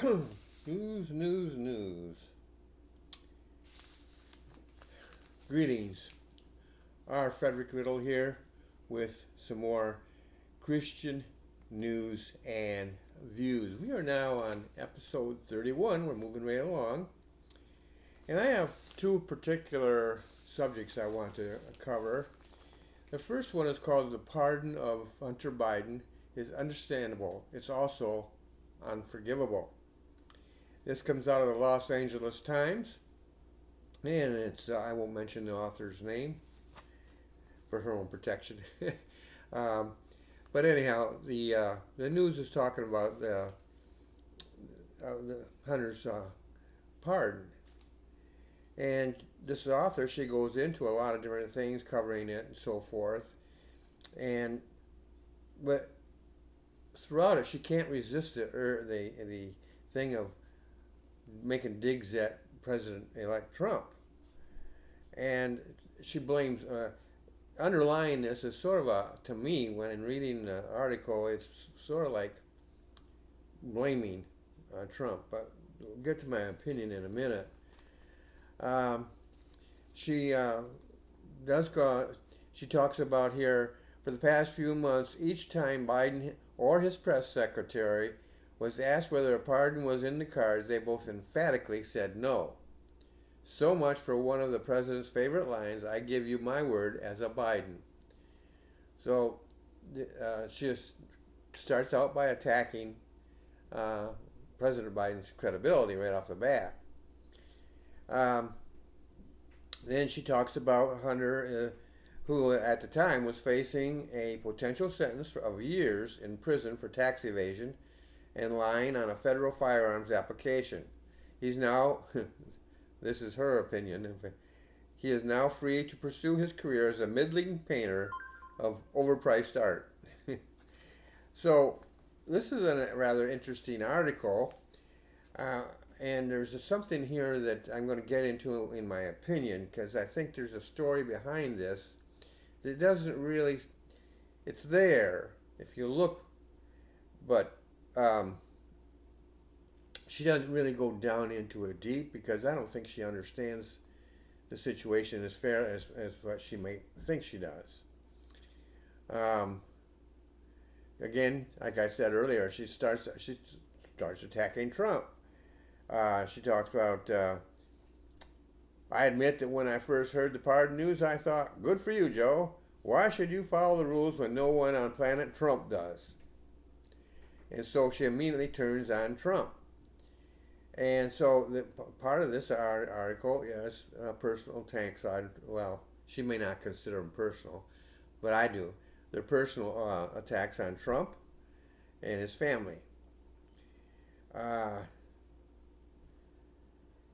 News, news, news. Greetings. Our Frederick Riddle here with some more Christian news and views. We are now on episode 31. We're moving right along. And I have two particular subjects I want to cover. The first one is called The Pardon of Hunter Biden is Understandable. It's also unforgivable. This comes out of the Los Angeles Times. And I won't mention the author's name for her own protection. um, but anyhow, the news is talking about the Hunter's pardon. And this author, she goes into a lot of different things, covering it and so forth. But throughout it, she can't resist the thing of making digs at President-elect Trump. And she blames, underlying this is sort of to me, when in reading the article, it's sort of like blaming Trump. But we'll get to my opinion in a minute. She does go, she talks about here, for the past few months, each time Biden or his press secretary was asked whether a pardon was in the cards, they both emphatically said no. So much for one of the president's favorite lines, I give you my word as a Biden. So she just starts out by attacking President Biden's credibility right off the bat. Then she talks about Hunter, who at the time was facing a potential sentence of years in prison for tax evasion and lying on a federal firearms application. He's now, this is her opinion, he is now free to pursue his career as a middling painter of overpriced art. So this is a rather interesting article. And there's something here that I'm going to get into in my opinion, because I think there's a story behind this that doesn't really, it's there if you look, but she doesn't really go down into it deep, because I don't think she understands the situation as fair as what she may think she does. Again, like I said earlier, she starts attacking Trump. She talks about, I admit that when I first heard the pardon news, I thought, good for you, Joe. Why should you follow the rules when no one on planet Trump does? And so she immediately turns on Trump. And so part of this article is personal attacks on, well, she may not consider them personal, but I do. They're personal attacks on Trump and his family.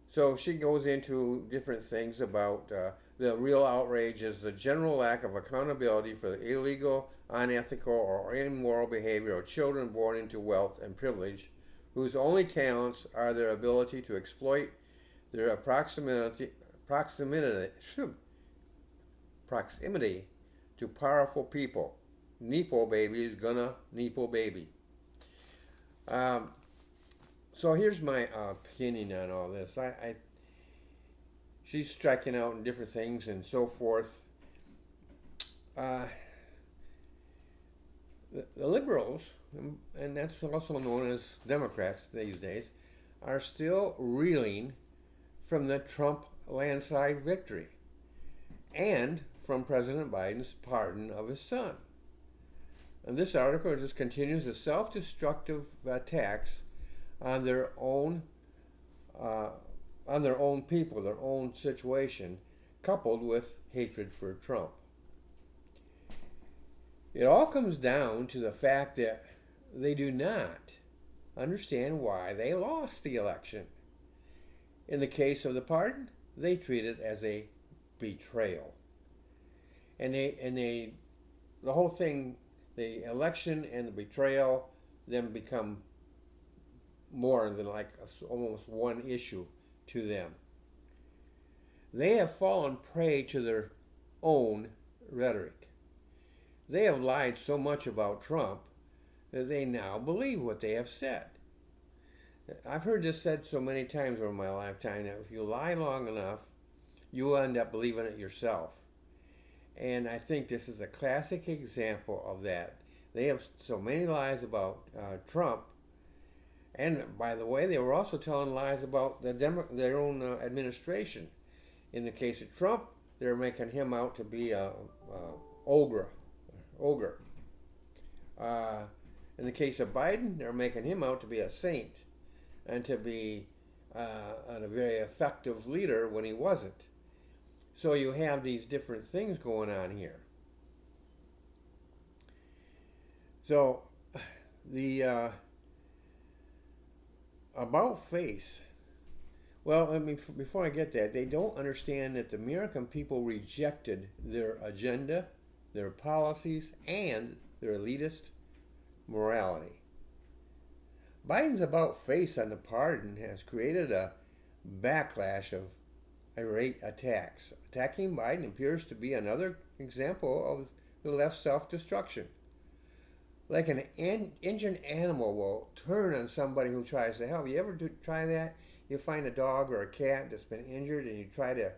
So she goes into different things about the real outrage is the general lack of accountability for the illegal, unethical, or immoral behavior of children born into wealth and privilege, whose only talents are their ability to exploit their proximity to powerful people. Nepo baby is gonna Nepo baby. So here's my opinion on all this. She's striking out in different things and so forth. The liberals, and that's also known as Democrats these days, are still reeling from the Trump landslide victory and from President Biden's pardon of his son. And this article just continues the self-destructive attacks on their own people, their own situation, coupled with hatred for Trump. It all comes down to the fact that they do not understand why they lost the election. In the case of the pardon, they treat it as a betrayal. And the whole thing, the election and the betrayal, then become more than like almost one issue to them. They have fallen prey to their own rhetoric. They have lied so much about Trump that they now believe what they have said. I've heard this said so many times over my lifetime that if you lie long enough, you will end up believing it yourself. And I think this is a classic example of that. They have so many lies about Trump. And by the way, they were also telling lies about their own administration. In the case of Trump, they're making him out to be a ogre. Ogre. Uh, in the case of Biden, they're making him out to be a saint and to be a very effective leader when he wasn't. So you have these different things going on here. So the about face. Well, I mean, before I get that, they don't understand that the American people rejected their agenda, their policies, and their elitist morality. Biden's about face on the pardon has created a backlash of irate attacks. Attacking Biden appears to be another example of the left's self-destruction. Like an injured animal will turn on somebody who tries to help. You ever try that? You find a dog or a cat that's been injured and you try to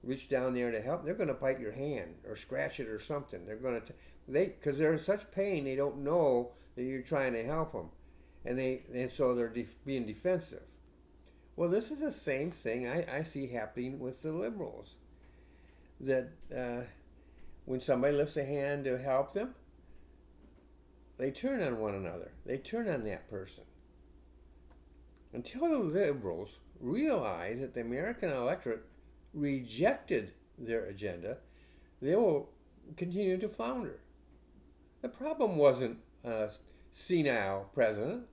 reach down there to help. They're going to bite your hand or scratch it or something. They're going to, because they're in such pain, they don't know that you're trying to help them, and so they're being defensive. Well, this is the same thing I see happening with the liberals. That when somebody lifts a hand to help them, they turn on one another. They turn on that person. Until the liberals realize that the American electorate rejected their agenda, they will continue to flounder. The problem wasn't a senile president,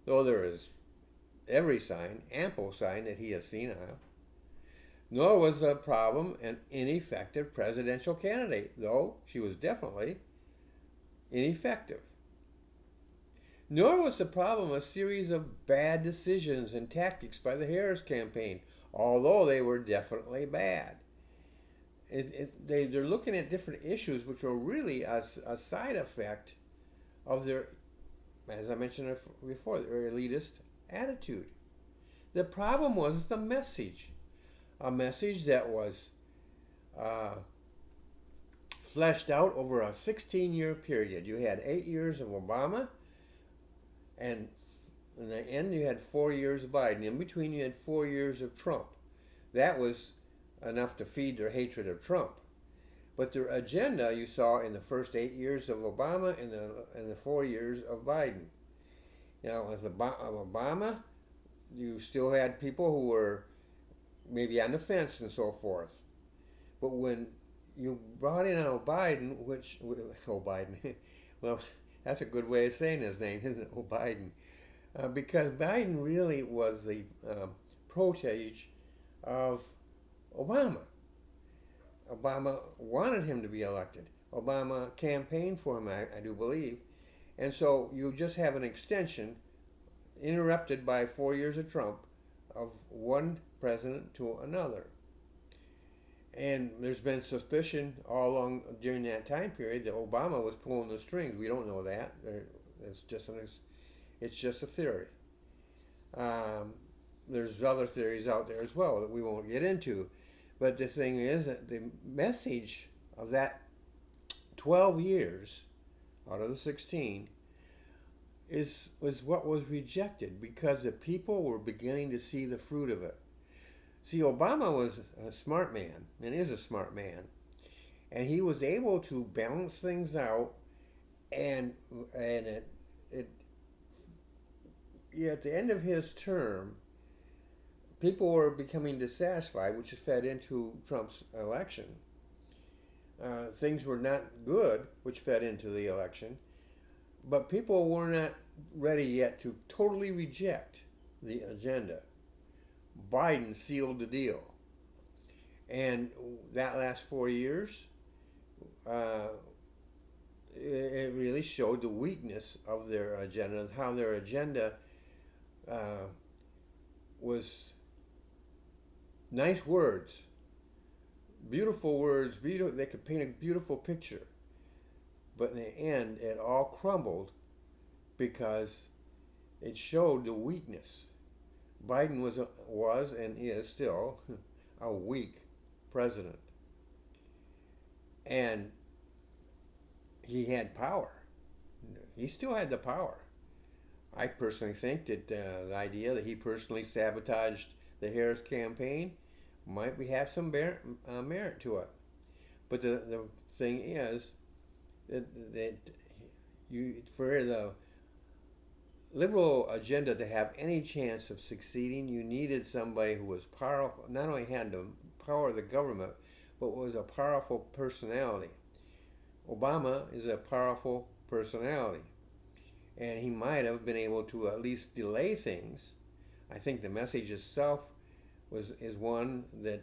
though there is every sign, ample sign, that he is senile. Nor was the problem an ineffective presidential candidate, though she was definitely ineffective. Nor was the problem a series of bad decisions and tactics by the Harris campaign, although they were definitely bad. They're looking at different issues which are really a side effect of their, as I mentioned before, their elitist attitude. The problem was the message, a message that was fleshed out over a 16-year period. You had 8 years of Obama, and in the end you had 4 years of Biden. In between you had 4 years of Trump. That was enough to feed their hatred of Trump. But their agenda you saw in the first 8 years of Obama and the 4 years of Biden. Now with Obama, you still had people who were maybe on the fence and so forth. But when you brought in Biden, Biden, well, that's a good way of saying his name, isn't it? Biden. Because Biden really was the protege of Obama. Obama wanted him to be elected. Obama campaigned for him, I do believe. And so you just have an extension interrupted by 4 years of Trump of one president to another. And there's been suspicion all along during that time period that Obama was pulling the strings. We don't know that. It's just a theory. There's other theories out there as well that we won't get into. But the thing is that the message of that 12 years out of the 16 was what was rejected because the people were beginning to see the fruit of it. See, Obama was a smart man and is a smart man, and he was able to balance things out, and at the end of his term, people were becoming dissatisfied, which fed into Trump's election. Things were not good, which fed into the election, but people were not ready yet to totally reject the agenda. Biden sealed the deal. And that last 4 years, it really showed the weakness of their agenda, how their agenda was nice words, beautiful words, they could paint a beautiful picture. But in the end, it all crumbled because it showed the weakness Biden was and is still a weak president, and he had power. He still had the power. I personally think that the idea that he personally sabotaged the Harris campaign might have some merit to it. But the thing is that for the liberal agenda to have any chance of succeeding, you needed somebody who was powerful, not only had the power of the government, but was a powerful personality. Obama is a powerful personality, and he might have been able to at least delay things. I think the message itself is one that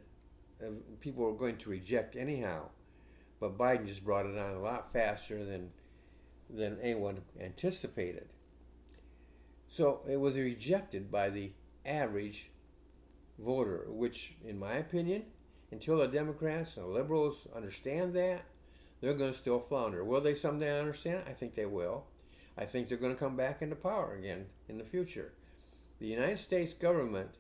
people were going to reject anyhow, but Biden just brought it on a lot faster than anyone anticipated. So it was rejected by the average voter, which, in my opinion, until the Democrats and the liberals understand that, they're going to still flounder. Will they someday understand it? I think they will. I think they're going to come back into power again in the future. The United States government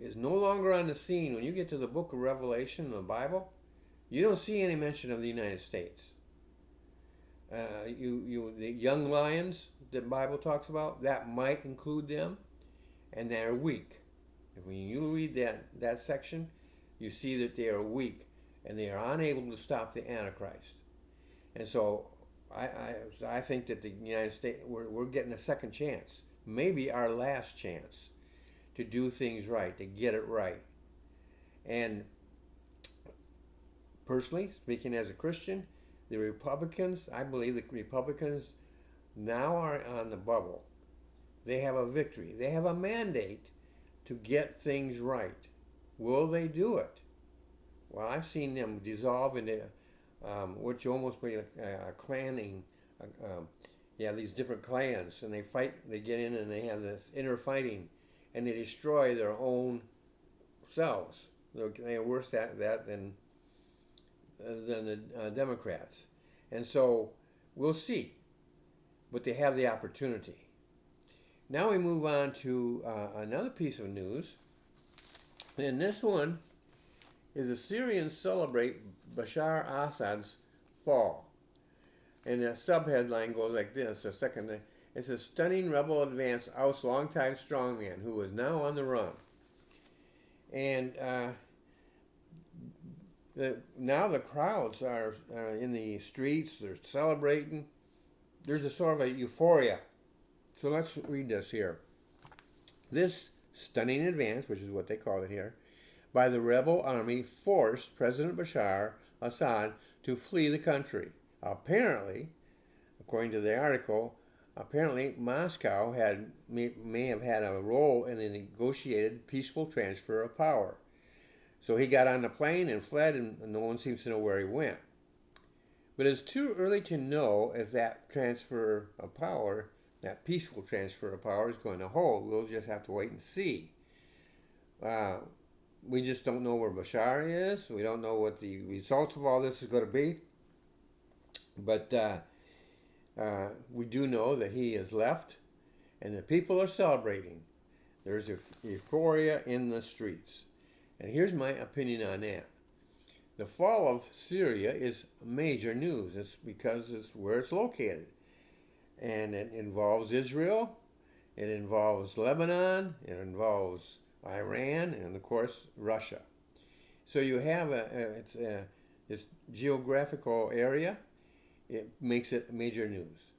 is no longer on the scene. When you get to the book of Revelation in the Bible, you don't see any mention of the United States. The young lions that the Bible talks about, that might include them, and they're weak. If when you read that section, you see that they are weak and they are unable to stop the Antichrist. And so I think that the United States, we're getting a second chance, maybe our last chance to do things right, to get it right. And personally, speaking as a Christian, the Republicans, I believe the Republicans now are on the bubble. They have a victory. They have a mandate to get things right. Will they do it? Well, I've seen them dissolve into what you almost be a clanning. You have these different clans, and they fight. They get in, and they have this inner fighting, and they destroy their own selves. They are worse at that than the Democrats, and so we'll see. But they have the opportunity. Now we move on to another piece of news, and this one is the Syrians celebrate Bashar Assad's fall. And the subheadline goes like this, a second thing. It says, stunning rebel advance outs longtime strongman who is now on the run. And now the crowds are in the streets, they're celebrating. There's a sort of a euphoria. So let's read this here. This stunning advance, which is what they call it here, by the rebel army forced President Bashar Assad to flee the country. Apparently, according to the article, Moscow may have had a role in a negotiated peaceful transfer of power. So he got on the plane and fled, and no one seems to know where he went. But it's too early to know if that transfer of power, that peaceful transfer of power, is going to hold. We'll just have to wait and see. We just don't know where Bashar is. We don't know what the results of all this is going to be. But we do know that he has left, and the people are celebrating. There's euphoria in the streets. And here's my opinion on that. The fall of Syria is major news. It's because it's where it's located. And it involves Israel, it involves Lebanon, it involves Iran, and of course Russia. So you have this geographical area. It makes it major news.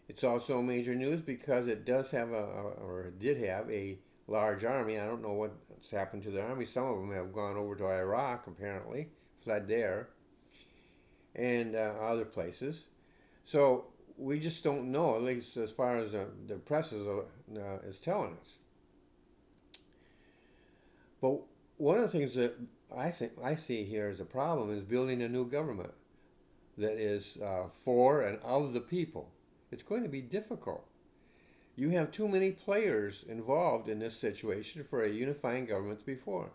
It's also major news because it does have or did have a large army. I don't know what's happened to the army. Some of them have gone over to Iraq, apparently, fled there, and other places. So we just don't know, at least as far as the press is telling us. But one of the things that I see here as a problem is building a new government that is for and of the people. It's going to be difficult. You have too many players involved in this situation for a unifying government to be formed.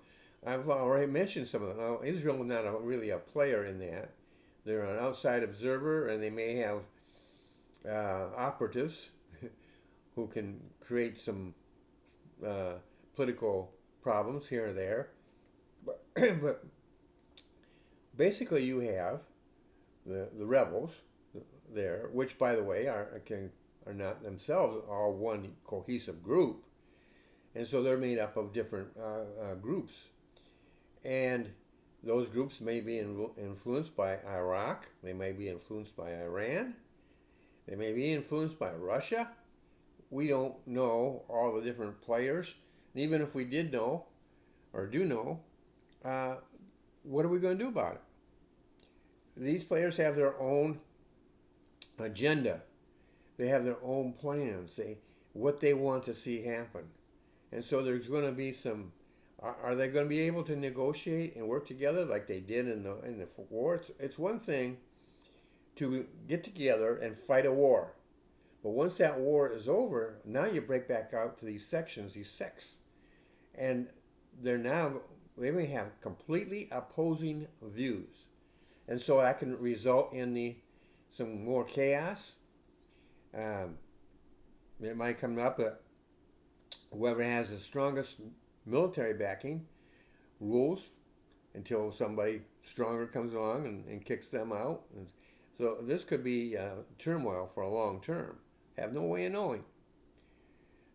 I've already mentioned some of them. Now, Israel is not really a player in that. They're an outside observer, and they may have operatives who can create some political problems here or there. But, but basically, you have the rebels there, which, by the way, are not themselves all one cohesive group, and so they're made up of different groups, and those groups may be influenced by Iraq, they may be influenced by Iran, they may be influenced by Russia. We don't know all the different players, and even if we did know or do know, uh, what are we going to do about it? These players have their own agenda. They have their own plans. What they want to see happen. And so there's going to be some. Are they going to be able to negotiate and work together like they did in the war? It's one thing to get together and fight a war, but once that war is over, now you break back out to these sections, these sects, and they may have completely opposing views, and so that can result in some more chaos. Um, it might come up that whoever has the strongest military backing rules until somebody stronger comes along and kicks them out. And so this could be turmoil for a long term. Have no way of knowing.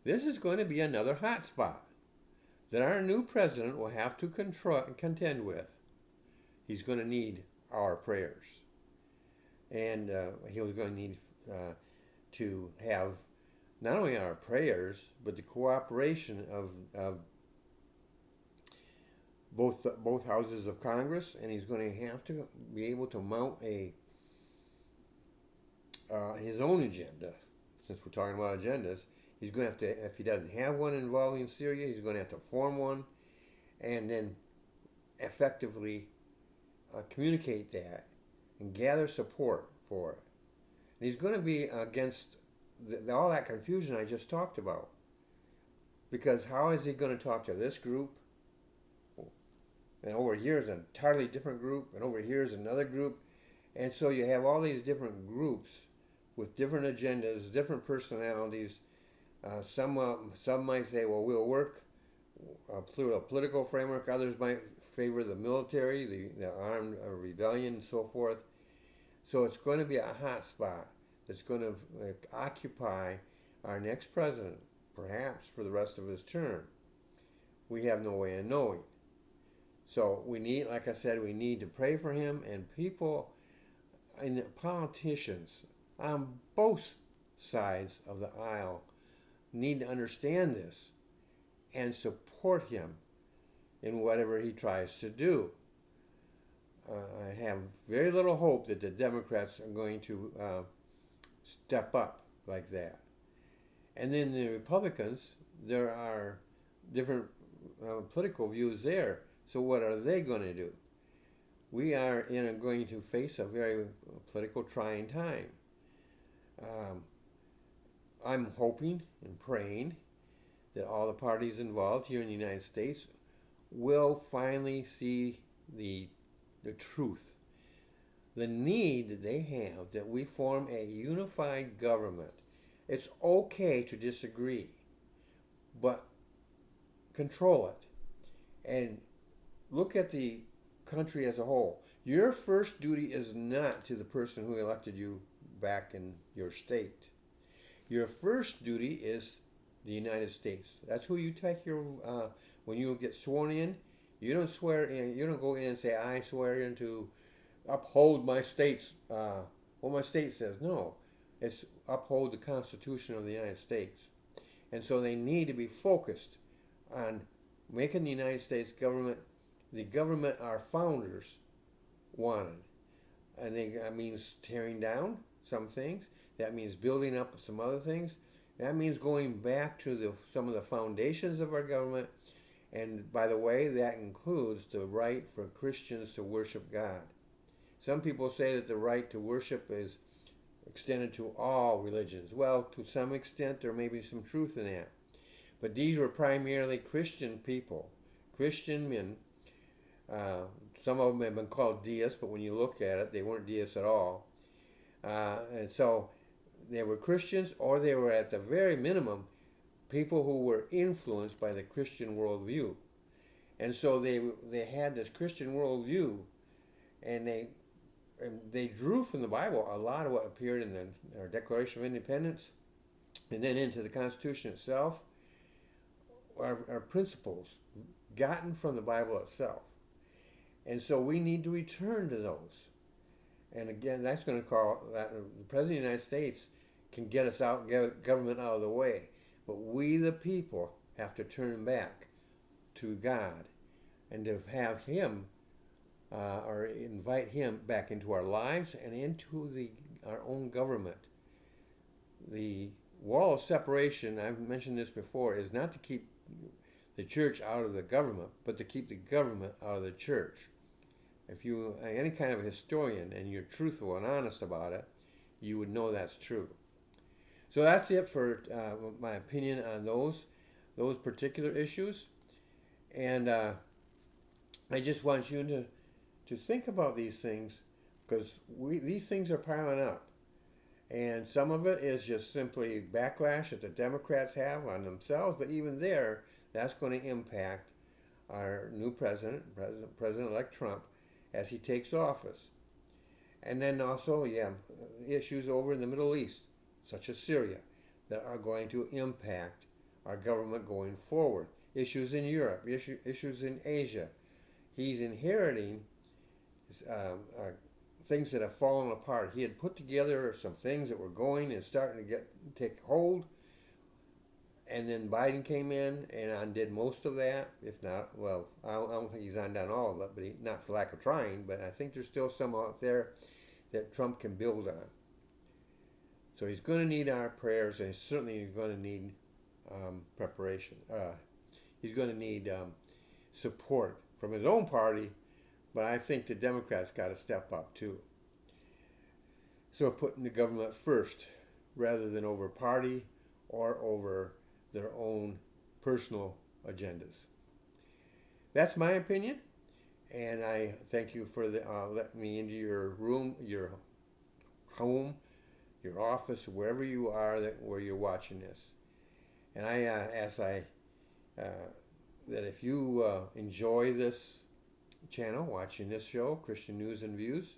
This is going to be another hot spot that our new president will have to contend with. He's going to need our prayers. And he's going to need to have not only our prayers, but the cooperation of both houses of Congress, and he's going to have to be able to mount his own agenda. Since we're talking about agendas, he's going to have to, if he doesn't have one involving Syria, he's going to have to form one, and then effectively communicate that and gather support for it. And he's going to be against all that confusion I just talked about. Because how is he going to talk to this group? And over here is an entirely different group, and over here is another group. And so you have all these different groups with different agendas, different personalities. Some might say, well, we'll work through a political framework. Others might favor the military, the armed rebellion, and so forth. So it's going to be a hot spot that's going to occupy our next president, perhaps for the rest of his term. We have no way of knowing. So we need, like I said, we need to pray for him, and people and politicians on both sides of the aisle need to understand this and support him in whatever he tries to do. I have very little hope that the Democrats are going to step up like that. And then the Republicans, there are different political views there. So what are they going to do? We are going to face a very political trying time. I'm hoping and praying that all the parties involved here in the United States will finally see the truth, the need that they have that we form a unified government. It's okay to disagree, but control it and look at the country as a whole. Your first duty is not to the person who elected you back in your state. Your first duty is the United States. That's who you take when you get sworn in. You don't swear in. You don't go in and say, "I swear in to uphold my state's what my state says." No, it's uphold the Constitution of the United States. And so they need to be focused on making the United States government the government our founders wanted. And that means tearing down some things. That means building up some other things. That means going back to some of the foundations of our government. And by the way, that includes the right for Christians to worship God. Some people say that the right to worship is extended to all religions. Well, to some extent, there may be some truth in that. But these were primarily Christian people, Christian men. Some of them have been called deists, but when you look at it, they weren't deists at all. And so they were Christians, or they were at the very minimum people who were influenced by the Christian worldview. And so they had this Christian worldview, and they drew from the Bible a lot of what appeared in our Declaration of Independence, and then into the Constitution itself, our principles gotten from the Bible itself. And so we need to return to those. And again, that's going to call that the President of the United States can get us out, get government out of the way. But we, the people, have to turn back to God and to have Him or invite Him back into our lives and into our own government. The wall of separation, I've mentioned this before, is not to keep the church out of the government, but to keep the government out of the church. If you are any kind of a historian and you're truthful and honest about it, you would know that's true. So that's it for my opinion on those particular issues. And I just want you to think about these things, because these things are piling up. And some of it is just simply backlash that the Democrats have on themselves, but even there, that's going to impact our new President-elect Trump, as he takes office. And then also, issues over in the Middle East, such as Syria, that are going to impact our government going forward. Issues in Europe, issues in Asia. He's inheriting things that have fallen apart. He had put together some things that were going and starting to take hold. And then Biden came in and undid most of that. If not, well, I don't think he's undone all of it, but not for lack of trying. But I think there's still some out there that Trump can build on. So he's going to need our prayers, and he's certainly going to need preparation. He's going to need support from his own party, but I think the Democrats got to step up too. So putting the government first rather than over party or over their own personal agendas. That's my opinion, and I thank you for letting me into your room, your home, your office, wherever you are where you're watching this. And I ask that if you enjoy this channel, watching this show, Christian News and Views,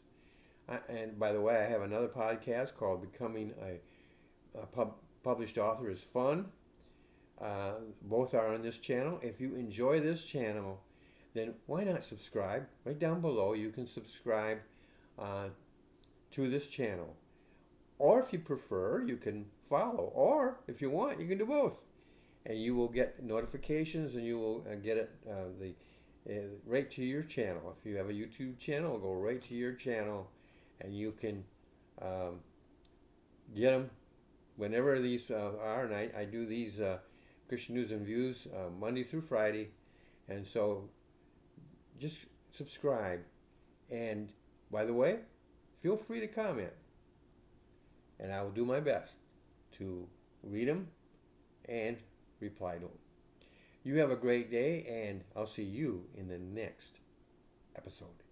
and by the way, I have another podcast called Becoming a Published Author is Fun. Both are on this channel. If you enjoy this channel, then why not subscribe? Right down below, you can subscribe to this channel. Or if you prefer, you can follow. Or if you want, you can do both. And you will get notifications, and you will get it right to your channel. If you have a YouTube channel, it'll go right to your channel, and you can get them whenever these are. And I do these Christian News and Views Monday through Friday. And so just subscribe. And by the way, feel free to comment. And I will do my best to read them and reply to them. You have a great day, and I'll see you in the next episode.